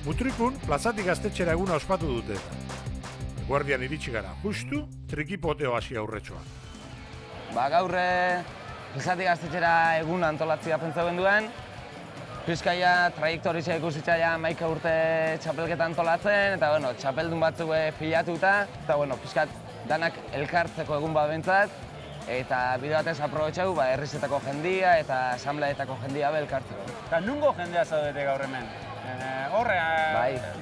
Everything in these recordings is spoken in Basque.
Mutrikun plazatik gaztetxera eguna ospatu dute. Guardian iritsi gara, justu trikipoteo hasi aurretxoan. Gaur plazatik gaztetxera eguna antolatzea pentsa duen. Pizkaia trajektoria ikusitzaia 11 urte txapelketa antolatzen, eta txapeldun batzuk pilatuta, eta pizkat danak elkartzeko egun bat bentsat, eta bide batez aprobetxau herrizetako jendia eta asambleetako jendia elkartzeko. Eta nungo jendea zaudete gaur hemen? Horre,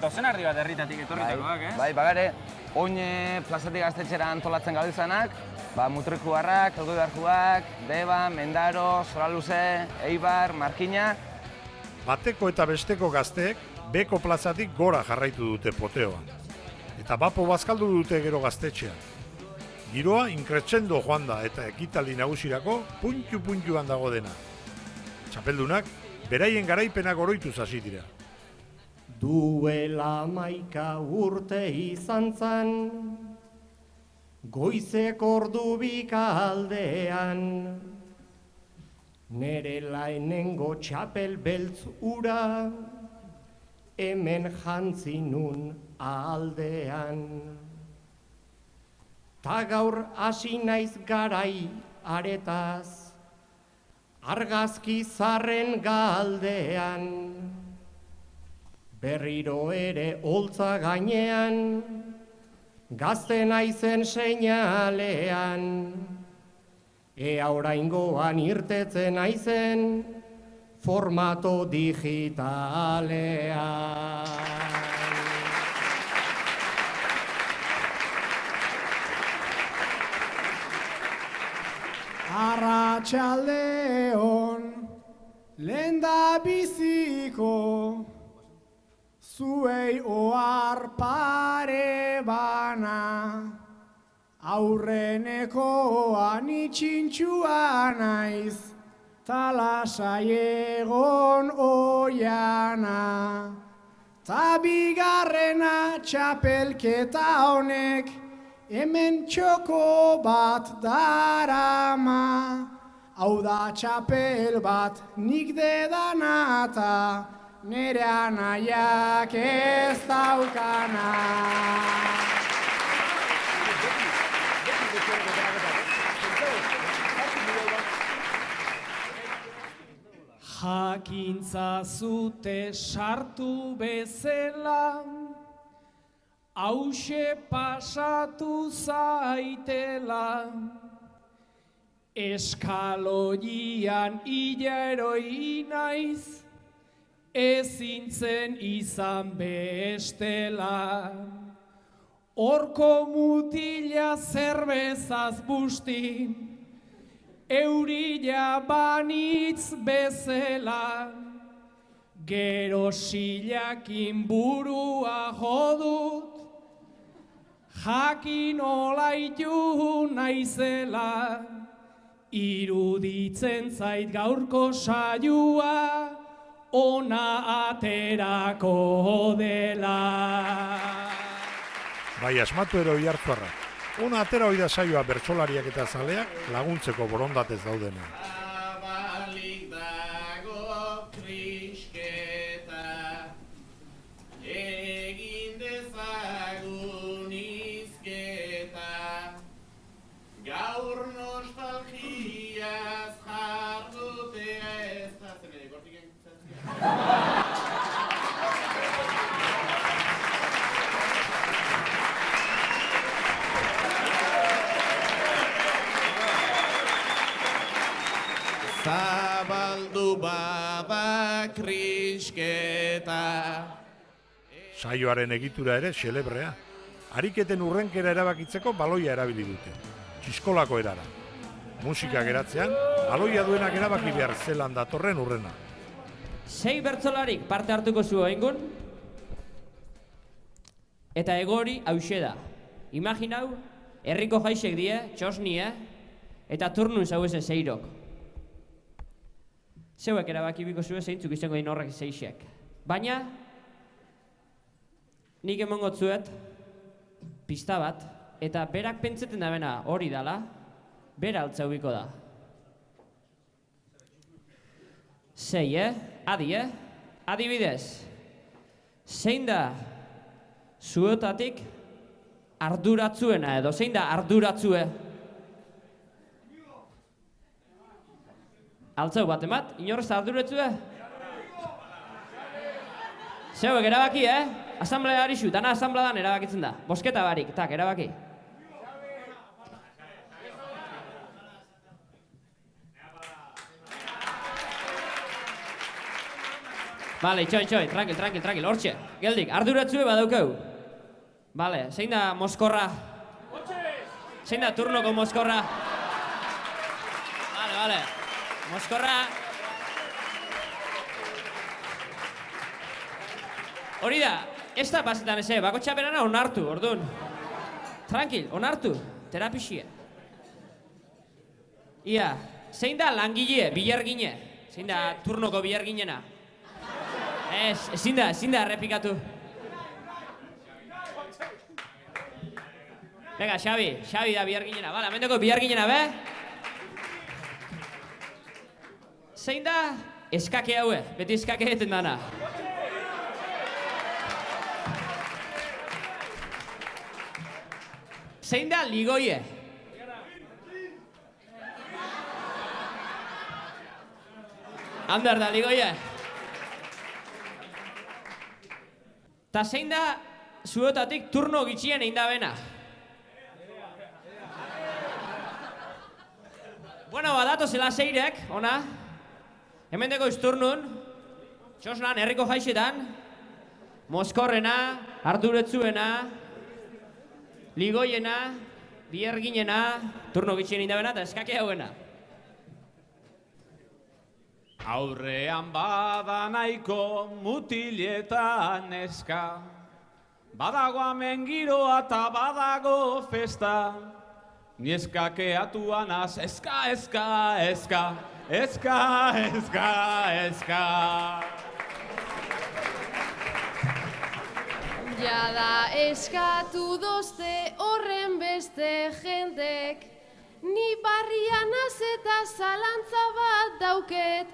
dozenardi bat herritatik etorritakoak, ez? Bai, bagare, oin plazatik gaztetxera antolatzen gabiltzanak, Mutrikuarrak, Elgoibarjuak, Deba, Mendaro, Soraluze, Eibar, Markina. Bateko eta besteko gazteek beko plazatik gora jarraitu dute poteoan. Eta bapo bazkaldu dute gero gaztetxean. Giroa inkretxendo joan da eta ekitaldi nagusirako puntu-puntuan dago dena. Txapeldunak beraien garaipenak oroituz hasi dira. Duela 11 urte izan zan, goizeko ordu bika aldean, nere laenengo txapel beltz ura, hemen jantzinun aldean. Ta gaur hasi naiz garai aretaz, argazki zarren galdean, berriro ere holtza gainean, gazte naizen seinalean, ea oraingoan irtetzen naizen formato digitalean. Arratsaldeon, lenda biziko, zuei ohar pare bana, aurrenekoan itxintxua naiz, talasai egon oiana, ta bigarrena txapelketa honek, hemen txoko bat darama, hau da txapel bat nik dedanata, nere anaiak ez daukana. Jakintza zute sartu bezala, hause pasatu zaitela, eskaloian hileroi naiz, ezin zen izan bestela. Horko mutila zerbezaz busti, eurila banitz bezala, gero silakin burua jodut, jakin olaitu naizela, iruditzen zait gaurko saioa, ona aterako dela. Bai, asmatu ero Oiartzunarrak. Ona atera hori da saioa bertsolariak eta zaleak laguntzeko borondatez daudenean. Zabalik dago krisketa, egin dezagun izketa, gaur nostalgiaz jardutea ez da zenedek hortik egin. Zabaldu bada krisketa. Saioaren egitura ere xelebrea. Ariketen urrenkera erabakitzeko baloia erabili dute. Txiskolako erara. Musika geratzean, baloia duenak erabaki behar zelan datorren urrena. 6 bertsolarik parte hartuko zu oingun. Eta egori hause da. Imaginau, herriko jaisek die, txosnie, eta turnun zaueze zeirok. Zeuek erabaki biko zuen zeintzuk izango din horrek zeixek. Baina, nik emongo zuet, pista bat, eta berak pentseten dabena hori dala, bera altzaubiko da. Sei, adi, adibidez. zein da zuetatik arduratzuena edo zein da arduratzue? Altzau bat emat, inorrez arduratzue? Zeuek erabaki, Asamblea arixu, dana asambleadan erabakitzen da. Bosketa barik, tak, erabaki. Bale, itxoin, tranquil, hortxe. Geldik, arduratzue badaukau. Bale, zein da mozkorra? Zein da turnoko mozkorra? Bale, mozkorra. Hori da, ez da pasetan eze, bakotxa berana onartu, orduan. Tranquil, onartu, terapixia. Ia, zein da langile, bilargine? Zein da turnoko bilarginena? Ezin da errepikatu. Venga, Xabi da bilarginena, bala, mendeko bilarginena, be? Zein da eskake haue, beti eskake eten dana. Zein da ligoie? Ander da ligoie? Ta zein da zuotatik turno gitxien egin da bena? Bueno, badato zela zeirek, ona. Hemen deko izturnun, txosnan, herriko jaixetan, mozkorrena, arduretzuena, ligoiena, biherginena, turno gitxien egin da bena, eta eskake hauena. Aurrean bada nahiko mutiletan neska, badago hemen giroa eta badago festa, nieskakeatuan az eska. Jada eskatu dozte horren beste jendek, ni barrian az eta zalantza bat dauket,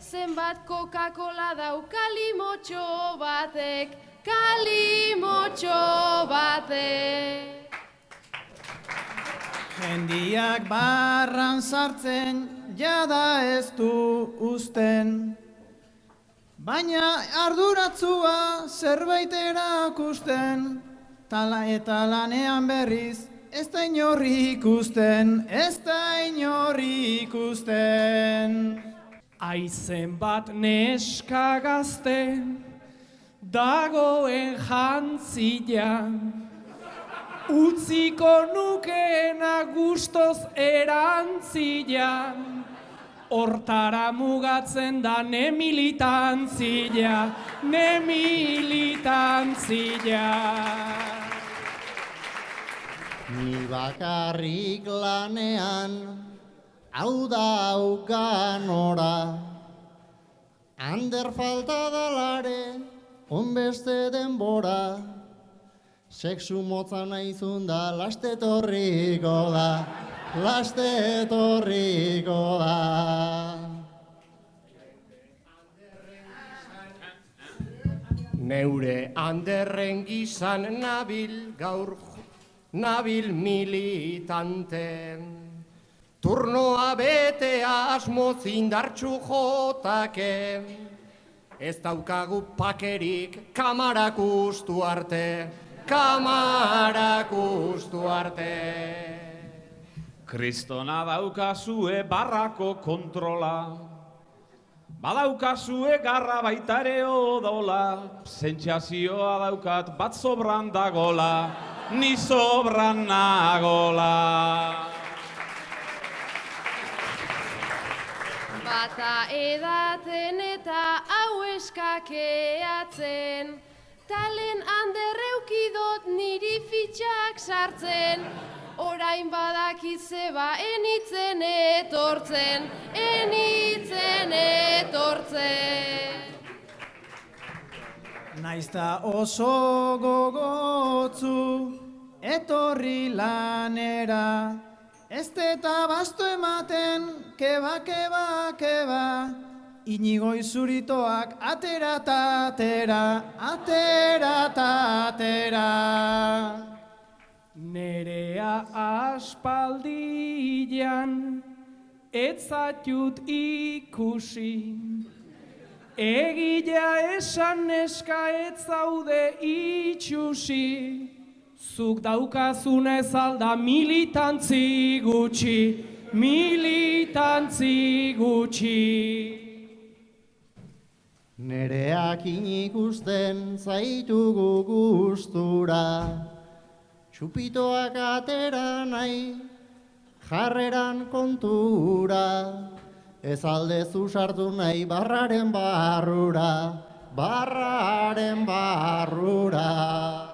zenbat Coca-Cola dau kalimotxo batek. Jendiak barran sartzen, jada ez du usten, baina arduratzua zerbait erakusten, tala eta lanean berriz, ez da inorri ikusten. Aizen bat neska gazte, dagoen jantzila, utziko nukeena gustoz erantzila, hortara mugatzen da ne militantzila. Ni bakarrik lanean, hau daukan ora, ander falta dalare, onbeste denbora, sexu motza nahizun da, laste etorriko da. Neure anderren gizan nabil militante, turnoa betea asmoz indartxu jotake, ez daukagu pakerik kamarak ustu arte. Kristona daukazue barrako kontrola, badaukazue garra baitare odola, sentsazioa daukat bat sobran dagola, ni sobran nagola. Bata edaten eta hau eskakeatzen, talen handerreukidot niri fitxak sartzen, orain badakit zeba enitzen etortzen. Naizta oso gogotzu etorri lanera, ez eta bastu ematen, keba, Inigo Izuritoak atera ta atera, atera ta atera. Nerea aspaldian etzatut ikusi, egilea esan neska ez zaude itxusi, zuk daukazunez alda militantzi gutxi, militantzi gutxi. Nereak ikusten zaitugu gustura, txupitoak atera nahi, jarreran kontura, ez aldezu sartu nahi barraren barrura, barraren barrura.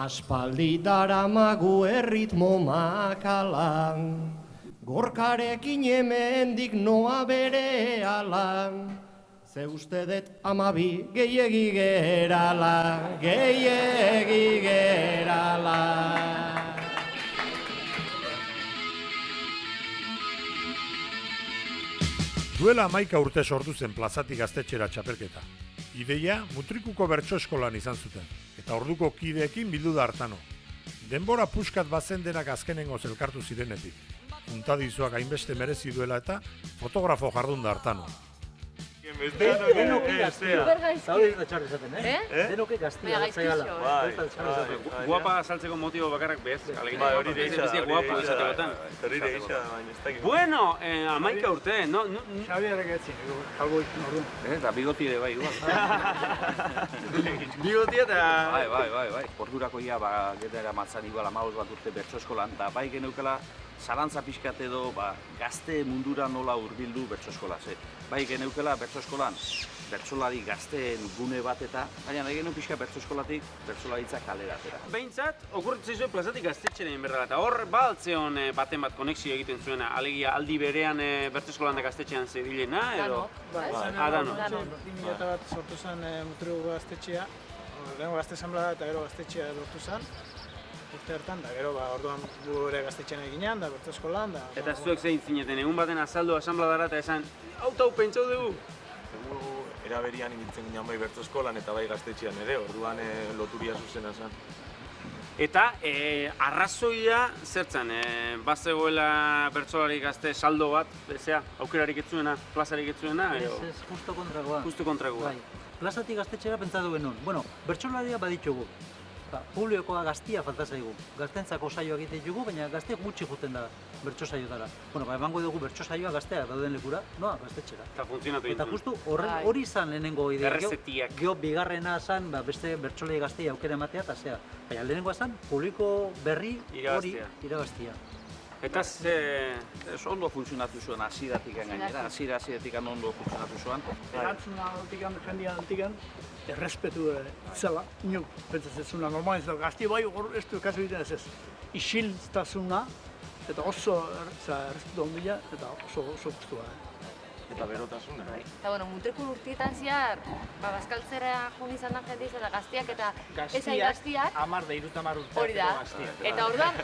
Aspaldi daramagu erritmo makalan, gorkarekin hemendik noa bere alan. Ze uste dut 12 gehiegi gerala, gehiegi gerala. Duela 11 urte sortu zen Plazatik Gaztetxera txapelketa. Ideia Mutrikuko bertso eskolan izan zuten, eta orduko kideekin bildu da hartano. Denbora puskat bazen denak azkenengoz elkartu zirenetik. Puntadizoak hainbeste merezi duela eta fotografo jardun da hartano. Denoke gaztia. Zaude ez da txarri zaten, Denoke gaztia. Guapa saltzeko motibo bakarrak bez. Hori deixa. Guapa izategotan. Hori deixa, baina ez dakit. Bueno, 11 urte, no? Xabiarek etzin, kalbo ikin orduan. Eta bigoti ere bai, igual. Bigoti eta... Bai. Ordurako ia, getara matzan igual 15 bat urte bertso eskolan, eta bai geneukela zalantza pixkat edo gazte mundura nola hurbildu bertso eskola. Bai geneukela bertso eskolan, bertsolari gazteen gune bat eta, baina nahi genuen pixka bertso eskolatik bertsolaritza kalera atera. Behintzat, okurritzen zuen Plazatik Gaztetxera egin berrela, eta hor baltzeon baten bat konexio egiten zuena, alegia aldi berean bertso eskolan da gaztetxean zebilena, edo? Dano. 2001 sortu zen Mutriku gaztetxea, lehenko gazte asamblea eta gero gaztetxea lortu zen. Urte hartan, da gero, orduan gure gaztetxean eginean, da bertso eskolan, da... Eta zuek zein zineten, egun baten azaldu asambladara eta esan, hau pentsau dugu? Egu eraberian ibiltzen ginen bai bertso eskolan eta bai gaztetxean ere, orduan loturia zuzena zen. Eta arrazoia zertzen, bazegoela bertsolari gazte saldo bat, aukerarik etzuena, plazarik etzuena? Ez, justo kontragoa. Justo kontragoa. Plazatik Gaztetxera pentsatu genuen. Bueno, bertsolaria baditugu. Publikoa gaztia falta zaigu. Gaztentzako saioak egiten dugu, baina gazte gutxi juten da bertso saiotara. Bueno, emango dugu bertso saioa gaztea dauden lekura, noa, gaztetxera. Eta funtzionatu Eta justu hori izan lehenengo idea. Errezetiak. Gero bigarrena zan, beste bertsolei gaztei aukera ematea eta zea. Baina lehenengoa zan, publiko berri hori iragaztia. Eta ondo funtzionatu zuen hasieratik gainera, hasieratik ondo funtzionatu zuen. Erantzuna jendean errespetu zela, inok pentsatzen zuna normaliz da gazti bai hor ez du kasu egiten ez. Isiltasuna eta oso errespetu ondila eta oso gustua. Eta berotasuna. Eta bueno, Mutrikun urtietan zehar, bazkaltzera joan izan da jende izan da gaztiak eta ezain gaztiak. 10-30 urteko hori da. gaztiak. Eta orduan,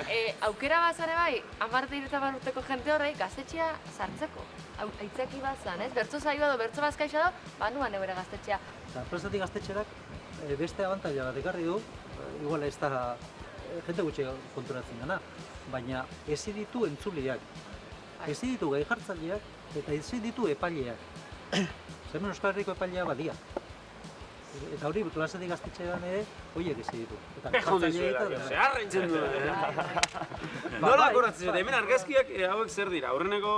aukera bazare bai, 10-30 urteko jente horrei gaztetxea sartzeko. Aitzaki bazan, ez? Bertso saioa edo bertso bazkaixa da, banuan ebere gaztetxea. Eta Plazatik Gaztetxerak beste abantaila bat ekarri du, igual ez da jente gutxi konturatzen dena, baina ezin ditu entzuleak, ezin ditu gai jartzaileak eta ezin ditu epaileak. Hemen Euskal Herriko epailea badia. Eta hori Plazatik Gaztetxean ere horiek ezin ditu. Zeharrentzen du. Nola akoratzen zute, hemen argazkiak hauek zer dira, aurreneko...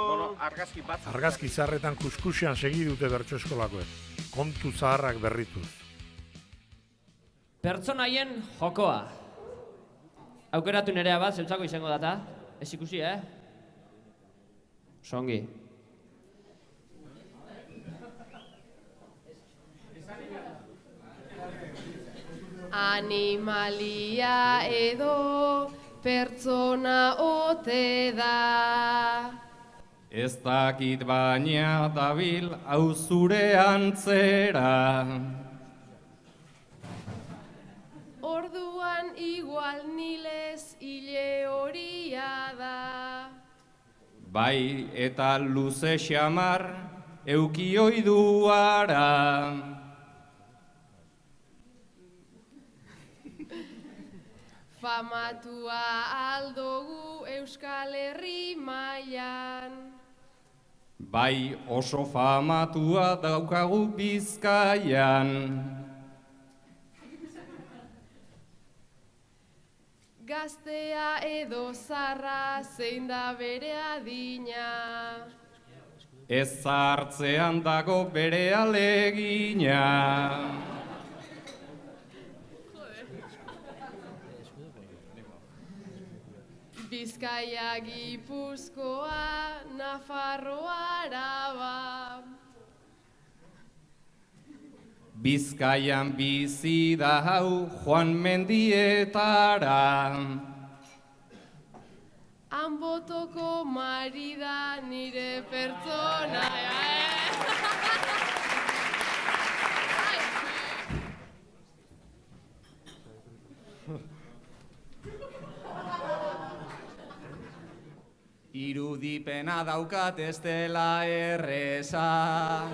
Argazki bat. Argazki zarretan kuskusian segi dute bertso eskolakoek. Kontu zaharrak berrituz. Pertsonaien jokoa. Aukeratu nerea bat, zeltzako izango data. Ez ikusi, Songi. Animalia edo pertsona ote da. Ez dakit baina dabil hau zure antzera. Orduan igual nilez hile horia da. Bai eta luze xamar euki oiduara. Famatua aldogu Euskal Herri mailan. Bai oso famatua daukagu Bizkaian. Gaztea edo zarra zein da bere adina. Ez hartzean dago bere alegina. Bizkaia, Gipuzkoa, Nafarroa, Araba. Bizkaian bizi da hau Juan Mendietara. Anbotoko marida nire pertsona. Irudipena daukat ez dela erreza.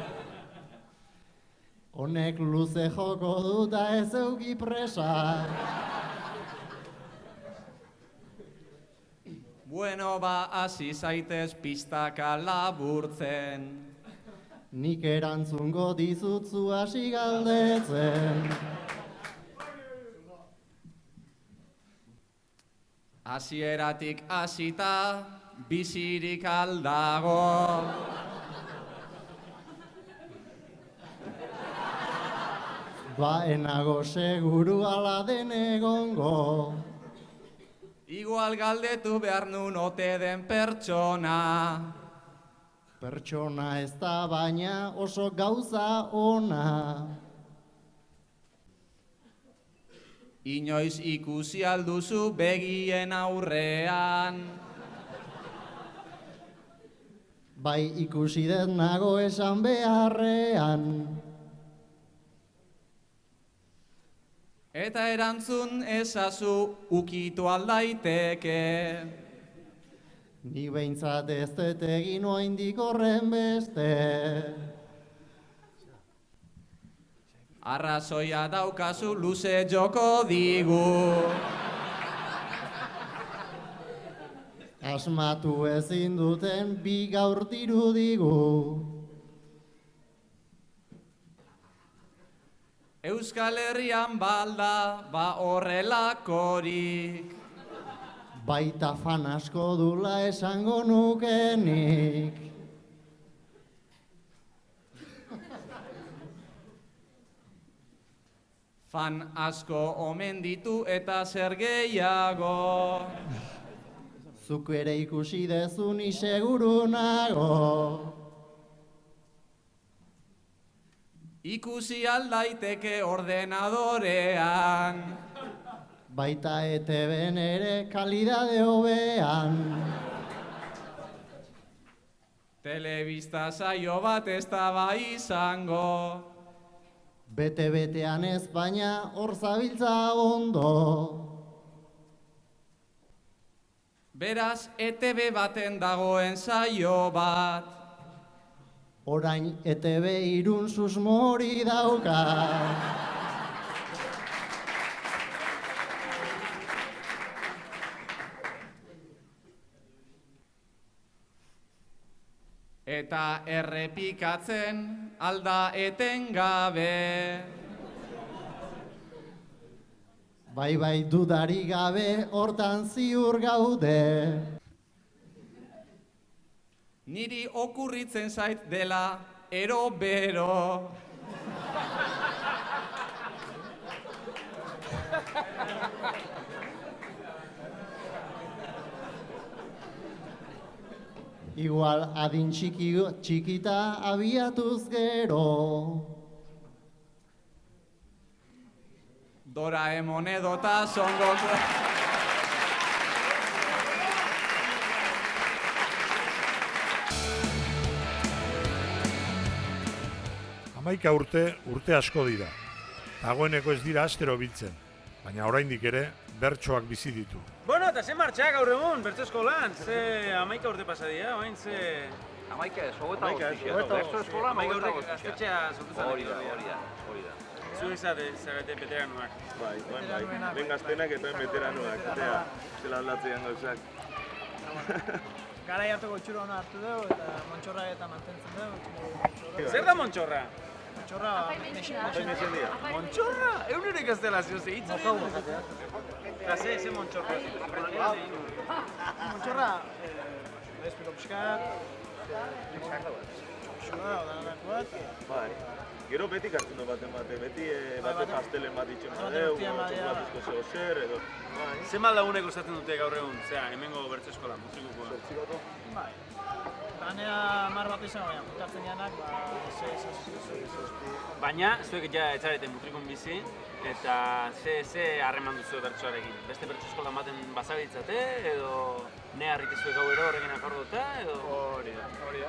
Honek luze joko duta ez euki presa. Bueno, ba, hasi zaitez pistaka laburtzen. Nik erantzungo dizutzu hasi galdetzen. Hasieratik hasita, bizirik aldago. Ba, enago seguru ala den egongo. Igual galdetu behar nun ote den pertsona. Pertsona ez da baina oso gauza ona. Inoiz ikusi alduzu begien aurrean. Bai ikusi dut nago esan beharrean. Eta erantzun ezazu ukitu aldaiteke. Ni behintzat ez dut egin oraindik horren beste. Arrazoia daukazu luze joko digu. Asmatu ezin duten bi gaur dirudigu. Euskal Herrian balda, ba horrelakorik. Baita fan asko dula esango nukenik. Fan asko omen ditu eta zer gehiago. Zuk ere ikusi dezu ni seguru nago. Ikusi aldaiteke ordenadorean. Baita ETB-n ere kalidade hobean. Telebista saio bat ez da bai izango. Bete-betean ez baina hor zabiltza ondo. Beraz, ETB baten dagoen saio bat. Orain ETB Irun susmori dauka. Eta errepikatzen alda etengabe. Bai dudari gabe hortan ziur gaude. Niri okurritzen zait dela ero-bero. Igual adin txikita abiatuz gero. Doraemon edota Son Goku. 11 urte asko dira. Dagoeneko ez dira astero biltzen, baina oraindik ere bertsoak bizi ditu. Bueno, eta ze martxak gaur egun, bertso eskolan, ze 11 urte pasadia, orain ze Amaika ez, hogeta guztia. Bertso eskolan hogeta guztia. Gaztetxea sortu zen. Hori da. Zuek zarete veteranoak. Bai. Ben gaztenak eta veteranoak. Zela aldatzean gauzak. Gara jateko txuro hona hartu dugu eta montxorra eta mantentzen dugu. Zer da montxorra? Montxorra... Montxorra? Egun ere gaztelazio ze hitz. Eta ze montxorra? Montxorra... Espiko pixkat... Bai. Gero beti hartzen du baten beti pastelen bat itxen badeu, txokolatizko zeo zer, edo... Zenbat lagunek osatzen dute gaur egun, hemengo bertso eskola, mutrikukoa? Bertzikoko? Bai. Danea mar bat izan, baina puntatzen janak, Baina, zuek ja etxareten mutrikun bizi, eta ze harreman duzu bertsoarekin? Beste bertso eskola baten bazabiltzate, edo ne harritezuek gau ero horrekin akordota, edo... Hori da,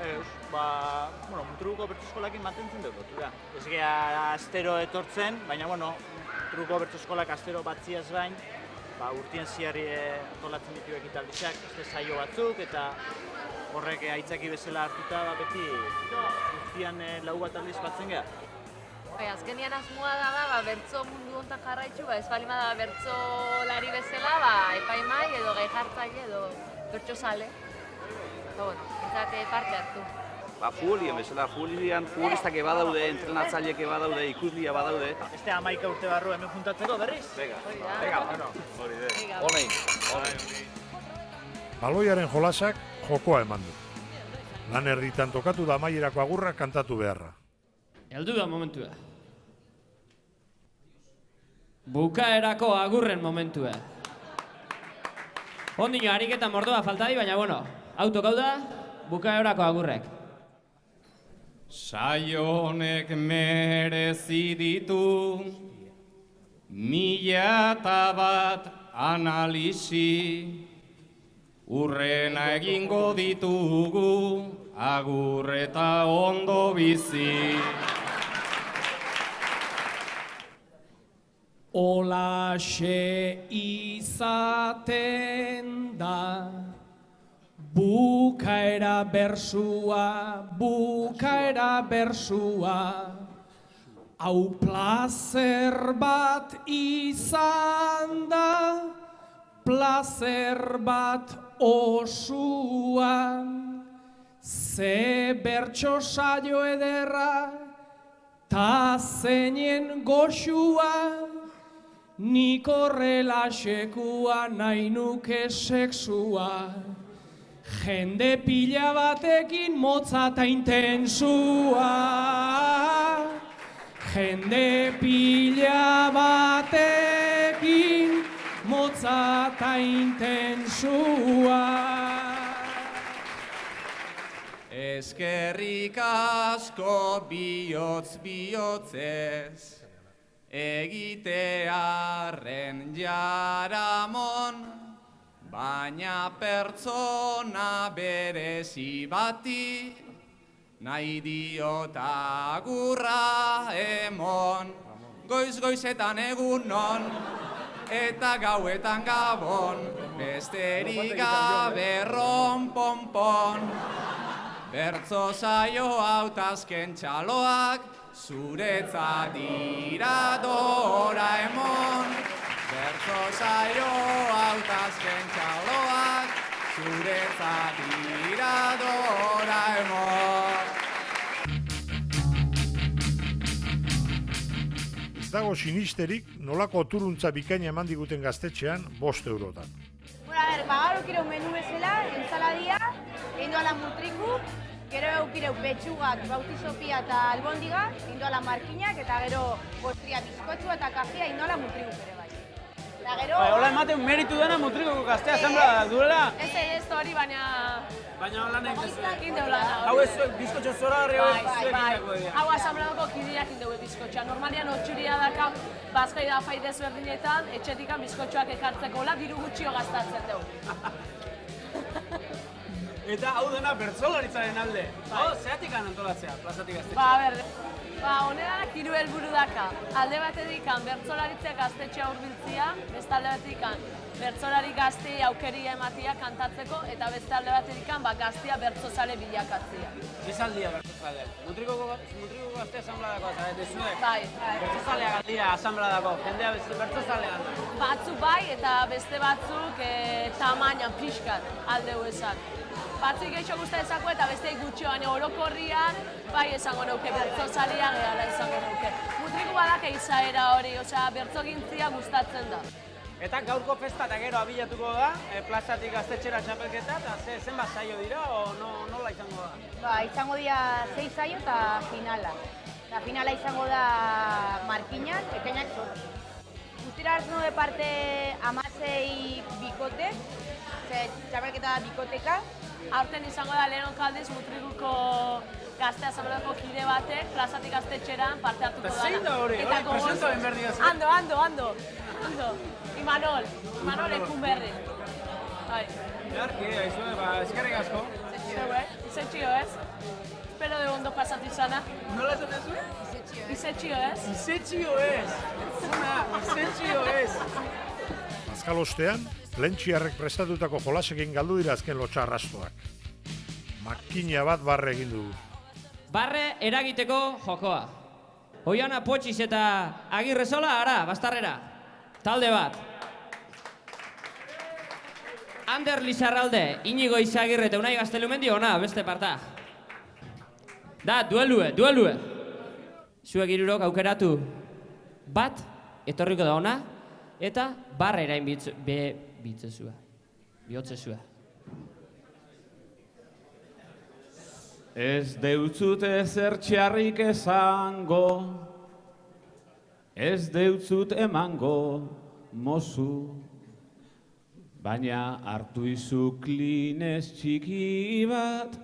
ez. Mutrikuko bertso eskolakin mantentzen dugu, tura. Ez gea astero etortzen, baina, mutrikuko bertso eskolak astero batziaz bain, urtien ziarri antolatzen ditu ekitaldizak, beste saio batzuk, eta horrek aitzaki bezala hartuta beti urtian lau bat aldiz batzen geha. Azkenian asmoa da, bertso mundu hontan jarraitzu, ez balima da bertsolari bezala, epaimai edo gai jartzaile edo bertso sale. Entzate parte hartu. Futbolien bezala, futbolistak badaude, entrenatzaileak badaude, ikuslia badaude. Beste 11 urte barru hemen juntatzeko berriz? Venga, hori da. Honei. Baloiaren jolasak jokoa eman du. Lan erditan tokatu da amaierako agurra kantatu beharra. Heldu da momentua. Bukaerako agurren momentua. Ondino, ariketa mordoa faltadi, baina autokau da, bukaerako agurrek. Saio honek merezi ditu 1001 analisi, urrena egingo ditugu agur eta ondo bizi. Olaxe izaten da bukaera bersua, hau plazer bat izan da, plazer bat osua, ze bertso saio ederra, ta zeinen goxua, nik horrela sekua nahi nuke sexua, jende pila batekin motza eta intensua. Jende pila batekin motza eta intensua. Eskerrik asko bihotzez, egitearren jaramon, baina pertsona berezi bati nahi diot agurra emon. Goiz-goizetan egunon eta gauetan gabon, besterik gabe ronponpon. Bertso saio hau azken txaloak zuretzat dira Doraemon. Bertso saio hau azken txaloak zuretzat dira Doraemon. Ez dago sinisterik nolako oturuntza bikaina eman diguten gaztetxean 5 eurotan. Gaur eukireu menu bezala, ensaladia, indoala mutriku, gero eukireu petxugak, bautizopia eta albondiga, indoala markinak, eta gero postria bizkotxua eta kafea indoala mutriku ere bai. Hola ematen meritu dena mutrikuko gaztea zenbra duela? Ez hori, baina... Baina hola nahi dezu. Hau ez bizkotxo zora horri hori zuek inako dira. Hau asambleako kideak indegu bizkotxoa. Normalian otxuria daka bazkai da fai desberdinetan, etxetikan bizkotxoak ekartzeko la diru gutxio gastatzen dugu. Eta hau dena bertsolaritzaren alde. Zeatik antolatzea, plazatik gaztetxea? Honedanak 3 helburu daka. Alde batetik bertsolaritzea gaztetxea hurbiltzea, beste alde batetik bertsolari gaztei aukeria ematia kantatzeko, eta beste alde batetik gaztea bertsozale bilakatzea. Izaldia bertsozale. Mutrikuko gazte asanbladako, eta dezue? Bai. Bertsozaleak aldira asanbladako, jendea bertsozalean. Batzuk bai, eta beste batzuk tamainan pixkat aldeu esan. Batzuk gehiago gusta ezako eta beste gutxo, baina orokorrian bai esango nuke, bertsozalea gehala esango nuke. Mutriku badaka izaera hori, bertsogintzia gustatzen da. Eta gaurko festa eta gero abilatuko da, plazatik gaztetxera txapelketa, eta zenbat saio dira, o nola izango da? Izango dira 6 saio eta finala. Eta finala izango da markinan, ekainak sortu. Guztira hartzen de parte 16 bikote, txapelketa bikoteka. Aurten izango da lehen aldiz Mutrikuko gazte asanbladako kide batek plazatik gaztetxeran parte hartuko dana. Zein da hori? Presenta ben berdi gazte. Ando. Imanol Ekunberri. Jarki, aizue, eskerrik asko. Izetxio ez. Espero de ondo pasatu izana. Nola esaten zuen? Izetxio ez. Izetxio ez. Izetxio ez. Azkal ostean, lentxiarrek prestatutako jolasekin galdu dira azken lotxa arrastoak. Makina bat barre egin dugu. Barre eragiteko jokoa. Oiana Potxiz eta Agirrezola, ara, bastarrera. Talde bat. Ander Lizarralde, Inigo Izagirre eta Unai Gaztelumendi, ona, beste parta. Da, duelue. Zuek hirurok aukeratu bat, etorriko da ona, eta barre erain bitzezua. Bihotzezua. Ez deutzut ezer txarrik esango, ez deutzut emango mozu, baina hartu izu klinez txiki bat,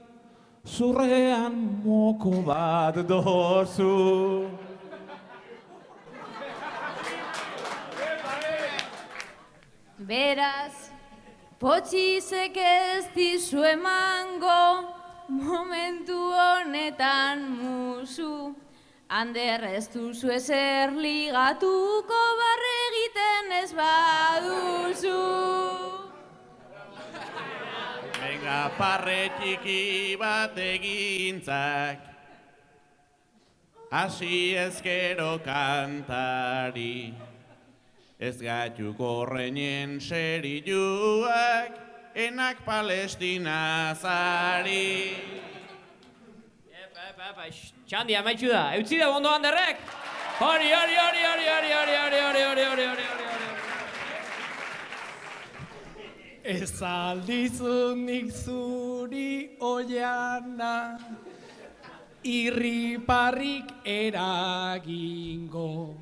zurrean moko bat dozu. Beraz, Potxizek ez dizu emango, momentu honetan musu, Ander ez duzu ezer ligatuko barre egiten ez baduzu. Venga, parre txiki bat egintzak, hasi ezkero kantari, ez gaituk horreinen serioak, enak Palestinazari. Txandi, amaitxu da. Eutzi da bondo Anderrek. Hori. Ez aldizunik zuri oiana, irriparrik eragingo.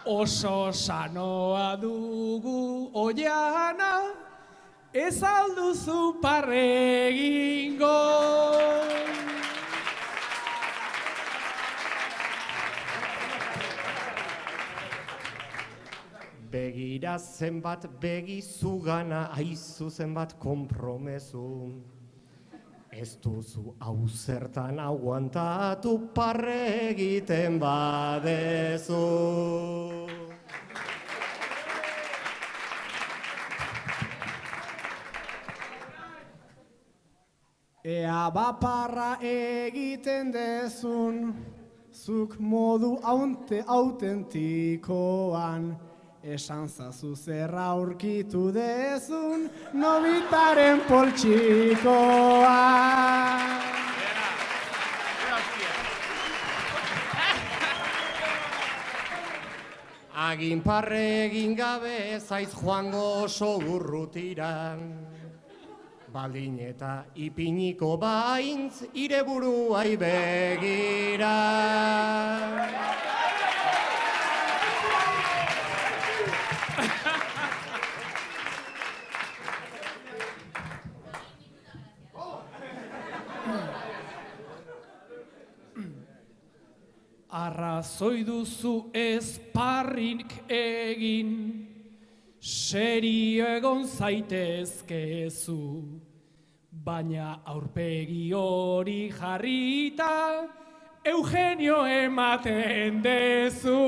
Oso sanoa dugu oiana, ez alduzu parregingo. Begira zenbat begizugana, aizu zenbat konpromezu. Ez duzu hau zertan aguantatu parre egiten badezu. Ea baparra egiten dezun, zuk modu autentikoan, esan zazu zerra aurkitu dezun, nobitaren poltsikoan. Agin parre egin gabe zaiz joango oso urrutiran. Baldin eta ipiniko baintz ire buruai begira. Arrazoi duzu esparrik egin, serio egon zaitezkezu, baina aurpegi hori jarrita, Eugenio ematen dezu.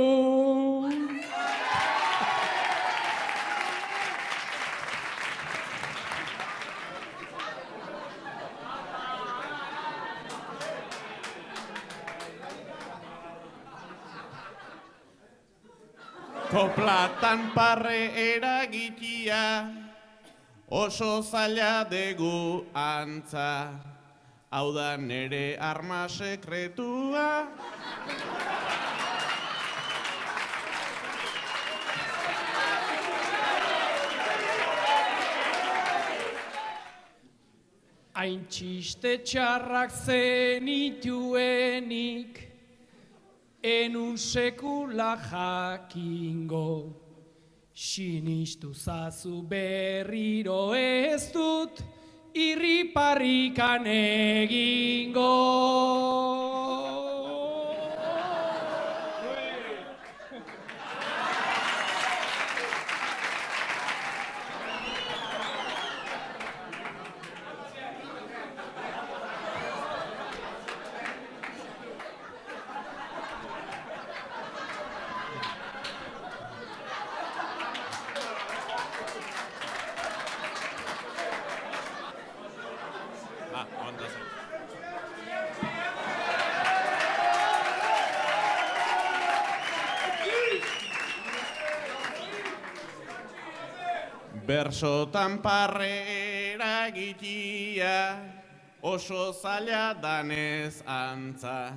Koplatan parre eragitia, oso zaila dugu antza. Hau da nere arma sekretua. Hain txiste txarrak zenituenik, enun sekula jakingo. Sinistu zazu berriro ez dut, irriparrikan egingo. Bersotan parre eragitia, oso zaila danez antza.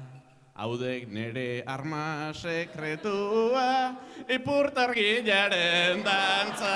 Haudek nere arma sekretua, ipurtargilaren dantza.